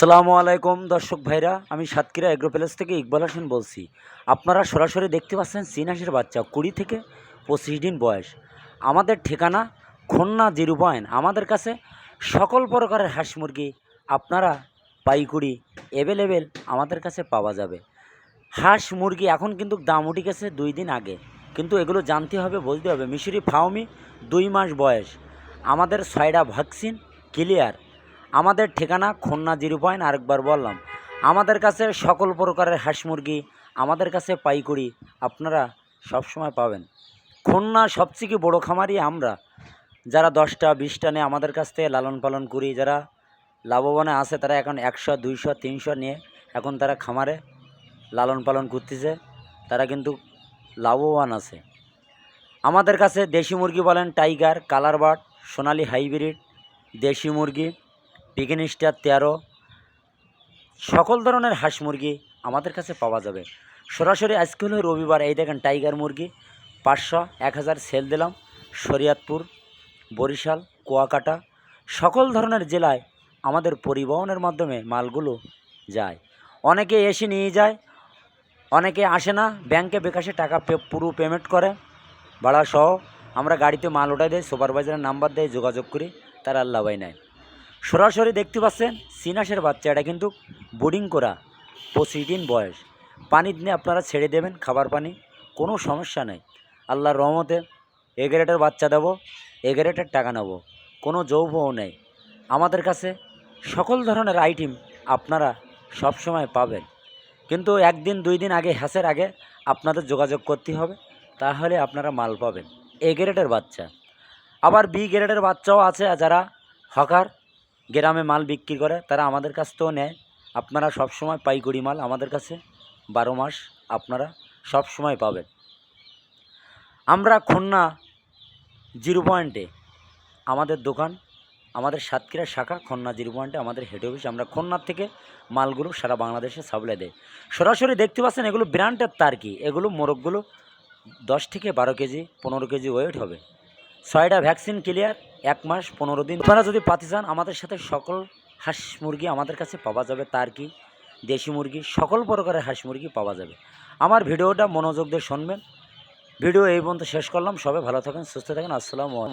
আসসালামু আলাইকুম দর্শক ভাইরা, আমি সাতক্ষীরা এগ্রো প্যালেস থেকে ইকবাল হোসেন বলছি। আপনারা সরাসরি দেখতে পাচ্ছেন চীন হাঁসের বাচ্চা 20 থেকে 25 দিন বয়স। আমাদের ঠিকানা খুলনা 0 পয়েন্ট। আমাদের কাছে সকল প্রকারের হাঁস মুরগি আপনারা পাইকুড়ি অ্যাভেলেবেল আমাদের কাছে পাওয়া যাবে। হাঁস মুরগি এখন কিন্তু দাম উঠে গেছে 2 দিন আগে, কিন্তু এগুলো জানতে হবে, বলতে হবে। মিশরি ফাউমি 2 মাস বয়স, আমাদের 6টা ভ্যাকসিন ক্লিয়ার। আমাদের ঠিকানা খুলনা 0 পয়েন্ট। আরেকবার বললাম, আমাদের কাছে সকল প্রকারের হাঁস মুরগি আমাদের কাছে পাইকুড়ি আপনারা সবসময় পাবেন। খুলনা সবথেকে বড় খামারি আমরা, যারা 10টা 20টা নিয়ে আমাদের কাছ থেকে লালন পালন করি, যারা লাভবানে আছে, তারা এখন 100 200 300 নিয়ে এখন তারা খামারে লালন পালন করতেছে, তারা কিন্তু লাভবান আছে। আমাদের কাছে দেশি মুরগি বলেন টাইগার, কালার বার্ড, সোনালি হাইব্রিড, দেশি মুরগি, পিকিন স্টার 13, সকল ধরনের হাঁস মুরগি আমাদের কাছে পাওয়া যাবে। সরাসরি আজকে হলো রবিবার, এই দেখেন টাইগার মুরগি 500 1000 সেল দিলাম। শরীয়তপুর, বরিশাল, কুয়াকাটা সকল ধরনের জেলায় আমাদের পরিবহনের মাধ্যমে মালগুলো যায়। অনেকে এসে নিয়ে যায়, অনেকে আসে না, ব্যাংকে বিকাশে টাকা পুরো পেমেন্ট করে ভাড়া সহ। আমরা গাড়িতে মাল ওঠাই দেয়, সুপারভাইজারের নাম্বার দেয়, যোগাযোগ করি, তারা আল্লাহ নেয়। সরাসরি দেখতে পাচ্ছেন চীন হাঁসের বাচ্চা, এটা কিন্তু বোর্ডিং করা 25 দিন বয়স। পানি দিয়ে আপনারা ছেড়ে দেবেন, খাবার পানি, কোনো সমস্যা নেই। আল্লাহর রহমতে এগারেটার বাচ্চা দেবো, এগারেটার টাকা নেব, কোনো যৌবও নেই। আমাদের কাছে সকল ধরনের আইটেম আপনারা সবসময় পাবেন, কিন্তু 1 দিন 2 দিন আগে, হ্যাসের আগে আপনাদের যোগাযোগ করতে হবে, তাহলে আপনারা মাল পাবেন। এ গ্রেডের বাচ্চা, আবার বি গ্রেডের বাচ্চাও আছে, যারা হকার গ্রামে মাল বিক্রি করে তারা আমাদের কাছ থেকেও নেয়। আপনারা সবসময় পাইকারি মাল আমাদের কাছে 12 মাস আপনারা সব সময় পাবেন। আমরা খুলনা 0 পয়েন্টে আমাদের দোকান, আমাদের সাতক্ষীরা শাখা খুলনা 0 পয়েন্টে আমাদের হেড অফিস। আমরা খুলনার থেকে মালগুলো সারা বাংলাদেশে সাপ্লাই দেয়। সরাসরি দেখতে পাচ্ছেন এগুলো ব্র্যান্ডের তার্কি, এগুলো মোরগগুলো 10 থেকে 12 কেজি 15 কেজি ওয়েট হবে। 6টা ভ্যাকসিন ক্লিয়ার, 1 মাস 15 দিন। আপনারা যদি পাতে চান আমাদের সাথে সকল হাঁস মুরগি আমাদের কাছে পাওয়া যাবে, তার্কি, দেশি মুরগি, সকল প্রকারের হাঁস মুরগি পাওয়া যাবে। আমার ভিডিওটা মনোযোগ দিয়ে শুনবেন। ভিডিও এই পর্যন্ত শেষ করলাম। সবাই ভালো থাকেন, সুস্থ থাকেন। আসসালামু আলাইকুম।